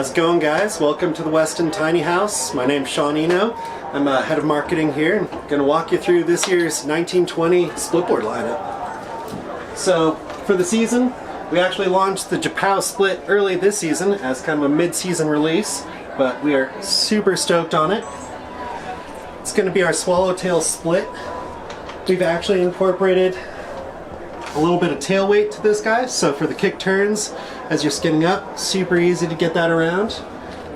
How's it going, guys? Welcome to the Weston Tiny House. My name's Sean Eno. I'm head of marketing here and going to walk you through this year's 1920 Splitboard lineup. So for the season, we actually launched the Japow Split early this season as kind of a mid-season release, but we are super stoked on it. It's going to be our Swallowtail Split. We've actually incorporated a little bit of tail weight to this guy, so for the kick turns as you're skinning up, super easy to get that around.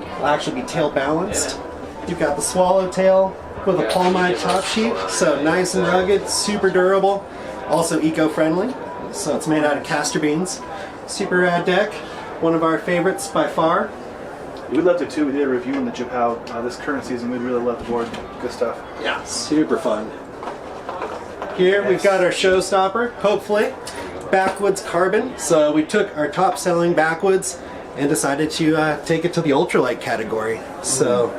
It'll actually be tail balanced. You've got the Swallowtail with a palmite top sheet, so nice and rugged, super durable, also eco-friendly. So it's made out of castor beans. Super rad deck, one of our favorites by far. We'd love to too. We did a review on the Japow this current season. We'd really love the board. Good stuff. Yeah, super fun. Here we've got our showstopper, hopefully, Backwoods Carbon. So we took our top selling Backwoods and decided to take it to the ultralight category. So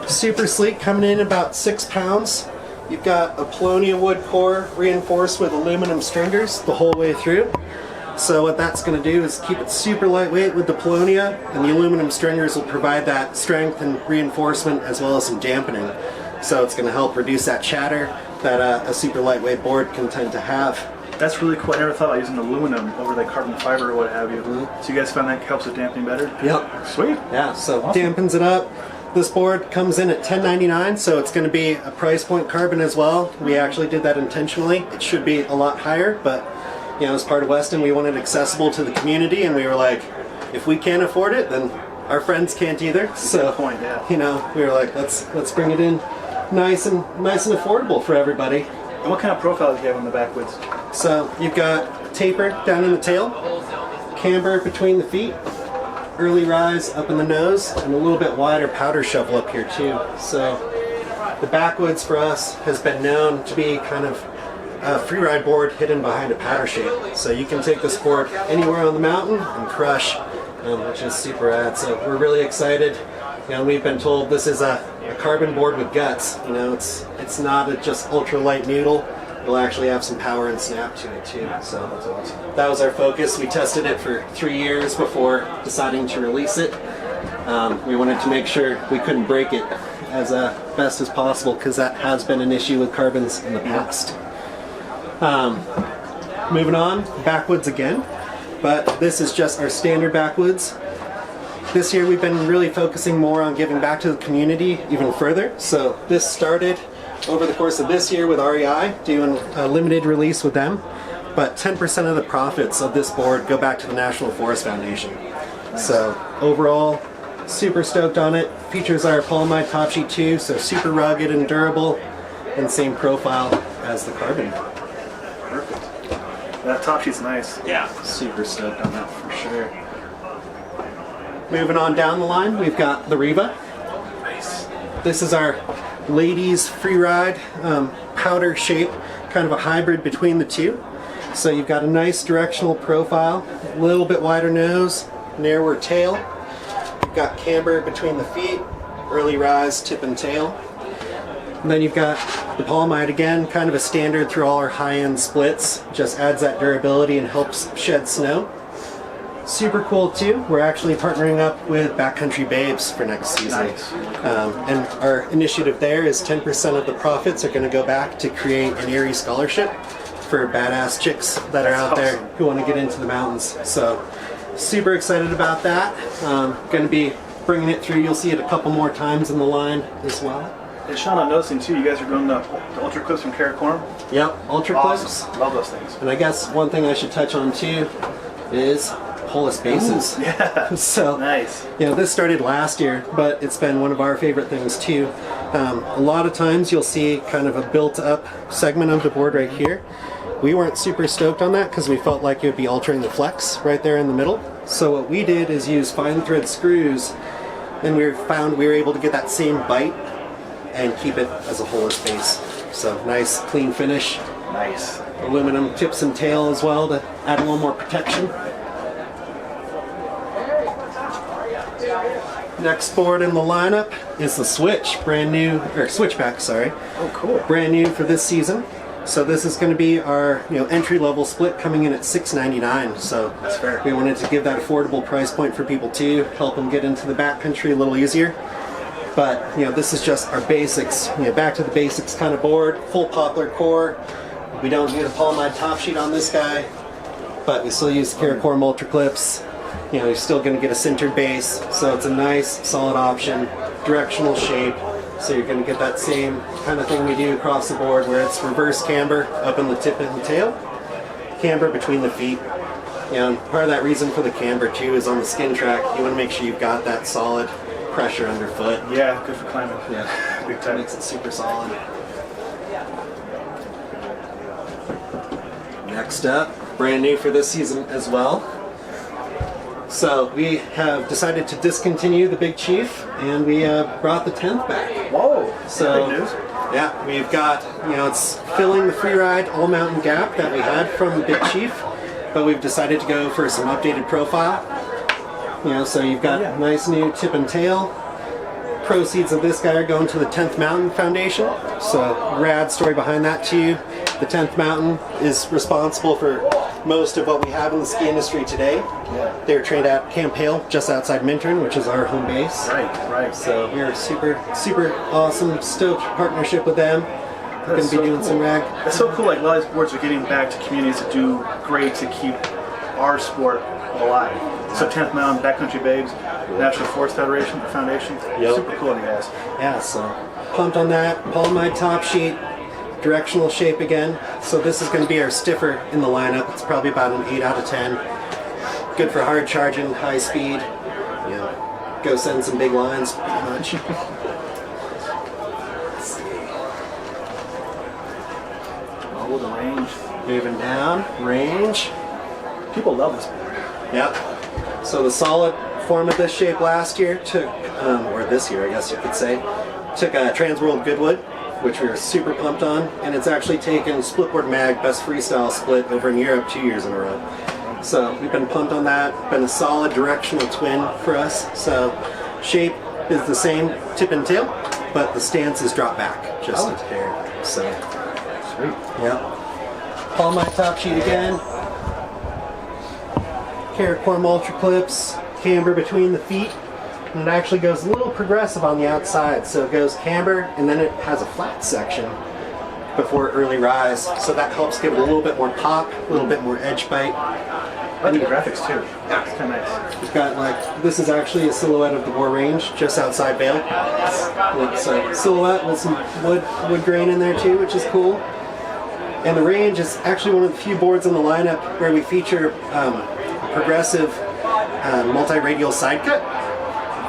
super sleek, coming in about 6 pounds. You've got a Paulownia wood core reinforced with aluminum stringers the whole way through. So what that's going to do is keep it super lightweight with the Paulownia, and the aluminum stringers will provide that strength and reinforcement as well as some dampening. So it's going to help reduce that chatter that a super lightweight board can tend to have. That's really cool. I never thought about using aluminum over the carbon fiber or what have you. So you guys found that helps with dampening better? Yep. Sweet. Yeah, so awesome. Dampens it up. This board comes in at $10.99, so it's going to be a price point carbon as well. We actually did that intentionally. It should be a lot higher, but you know, as part of Weston, we wanted it accessible to the community, and we were like, if we can't afford it, then our friends can't either. So, point, yeah. You know, we were like, let's bring it in nice and affordable for everybody. And what kind of profile do you have on the Backwoods? So you've got taper down in the tail, camber between the feet, early rise up in the nose, and a little bit wider powder shovel up here too. So the Backwoods for us has been known to be kind of a free ride board hidden behind a powder shape. So you can take this board anywhere on the mountain and crush, which is super rad. So we're really excited. You know, we've been told this is a carbon board with guts. You know, it's not a just ultralight noodle. It'll actually have some power and snap to it too. So that's awesome. That was our focus. We tested it for 3 years before deciding to release it. We wanted to make sure we couldn't break it as best as possible, because that has been an issue with carbons in the past. Moving on, Backwoods again, but this is just our standard Backwoods. This year we've been really focusing more on giving back to the community even further. So this started over the course of this year with REI, doing a limited release with them, but 10% of the profits of this board go back to the National Forest Foundation. Nice. So overall, super stoked on it. Features our Paulmite top sheet too, so super rugged and durable, and same profile as the carbon. Perfect. That top sheet's nice. Yeah, super stoked on that for sure. Moving on down the line, we've got the Riva. Nice. This is our ladies free ride powder shape, kind of a hybrid between the two. So you've got a nice directional profile, a little bit wider nose, narrower tail. You've got camber between the feet, early rise, tip and tail. And then you've got the Paulmite again, kind of a standard through all our high-end splits. Just adds that durability and helps shed snow. Super cool too. We're actually partnering up with Backcountry Babes for next season. Nice. And our initiative there is 10% of the profits are going to go back to create an Erie scholarship for badass chicks that are out there who want to get into the mountains. So super excited about that. Going to be bringing it through. You'll see it a couple more times in the line as well. And Sean, I'm noticing too, you guys are doing the Ultra Clips from Karakoram. Yep, Ultra Clips. Awesome. Love those things. And I guess one thing I should touch on too is holeless bases. Ooh, yeah. So nice. You know, this started last year, but it's been one of our favorite things too. A lot of times you'll see kind of a built-up segment of the board right here. We weren't super stoked on that because we felt like it would be altering the flex right there in the middle. So what we did is use fine thread screws, and we found we were able to get that same bite and keep it as a holeless base. So nice, clean finish. Nice. Aluminum tips and tail as well to add a little more protection. Next board in the lineup is the Switch, brand new, or Switchback, sorry. Oh, cool. Brand new for this season. So this is going to be our entry-level split coming in at $6.99. So That's fair. we wanted to give that affordable price point for people too, help them get into the backcountry a little easier. But this is just our basics, back to the basics kind of board, full poplar core. We don't use a polyamide top sheet on this guy, but we still use Caracore Multra clips. You're still going to get a sintered base, so it's a nice, solid option, directional shape. So you're going to get that same kind of thing we do across the board, where it's reverse camber up in the tip and the tail, camber between the feet. And part of that reason for the camber too is on the skin track. You want to make sure you've got that solid pressure underfoot. Yeah, good for climbing. Yeah, Big time. makes it super solid. Next up, brand new for this season as well. So we have decided to discontinue the Big Chief, and we brought the 10th back. Whoa! So big news. yeah, we've got it's filling the freeride all mountain gap that we had from the Big Chief, but we've decided to go for some updated profile. So you've got nice new tip and tail. Proceeds of this guy are going to the 10th Mountain Foundation. So rad story behind that too. The 10th Mountain is responsible for most of what we have in the ski industry today. Yeah. They're trained at Camp Hale, just outside Minturn, which is our home base. Right. So we're super awesome, stoked partnership with them. We're going to be doing some rag. It's so cool. Like a lot of these boards are getting back to communities that do great to keep our sport alive. So 10th Mountain, Backcountry Babes, National Forest Federation, Foundation. Yep. Super cool, you guys. Yeah, so pumped on that. Polyamide top sheet, directional shape again. So this is going to be our stiffer in the lineup. It's probably about an 8 out of 10. Good for hard charging, high speed. Go send some big lines, pretty much. Let's see. Oh, the range. Moving down, range. People love this board. Yep. So the solid form of this shape last year took, or this year I guess you could say, took a Transworld Goodwood, which we were super pumped on, and it's actually taken Splitboard Mag Best Freestyle Split over in Europe 2 years in a row. So we've been pumped on that. Been a solid directional twin for us. So shape is the same tip and tail, but the stance is drop back just a hair. So Sweet. yeah. Polyamide top sheet again. Caracore Multra clips, camber between the feet, and it actually goes a little progressive on the outside. So it goes camber, and then it has a flat section before early rise. So that helps give it a little bit more pop, a little bit more edge bite. I like the graphics too. Yeah. It's kind of nice. We've got this is actually a silhouette of the War Range just outside Vail. It's a silhouette with some wood grain in there too, which is cool. And the Range is actually one of the few boards in the lineup where we feature progressive multi-radial side cut.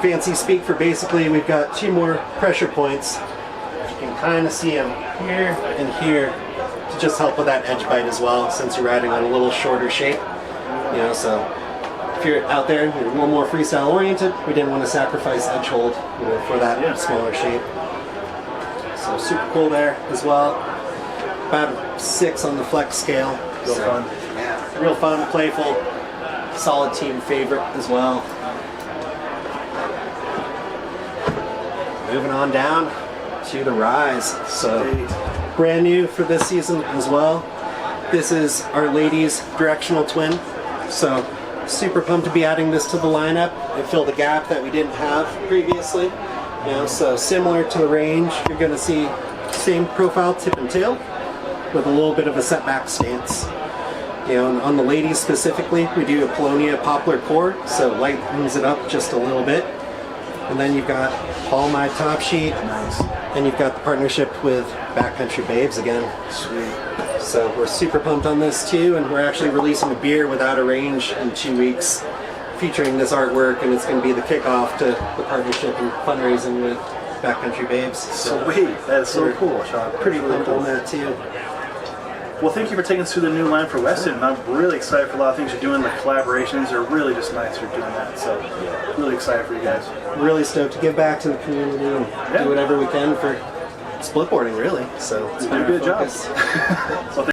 Fancy speak for basically we've got 2 more pressure points. You can kind of see them here and here to just help with that edge bite as well, since you're riding on a little shorter shape. So if you're out there and you're a little more freestyle oriented, we didn't want to sacrifice edge hold for that smaller shape. So super cool there as well. About a 6 on the flex scale. Real fun. Yeah, real fun, playful, solid team favorite as well. Moving on down to the Rise. So brand new for this season as well. This is our ladies directional twin. So super pumped to be adding this to the lineup. It filled a gap that we didn't have previously. So similar to the Range, you're going to see same profile tip and tail with a little bit of a setback stance. On the ladies specifically, we do a Polonia poplar core, so lightens it up just a little bit. And then you've got polyamide top sheet. Nice. And you've got the partnership with Backcountry Babes again. Sweet. So we're super pumped on this too, and we're actually releasing a beer without a range in 2 weeks, featuring this artwork, and it's going to be the kickoff to the partnership and fundraising with Backcountry Babes. Sweet. That's so cool, Sean. Pretty pumped on that too. Well, thank you for taking us through the new line for Weston. I'm really excited for a lot of things you're doing. The collaborations are really just nice you're doing that. So, really excited for you guys. Really stoked to give back to the community and do whatever we can for splitboarding, really. So it's been a good job. focus. So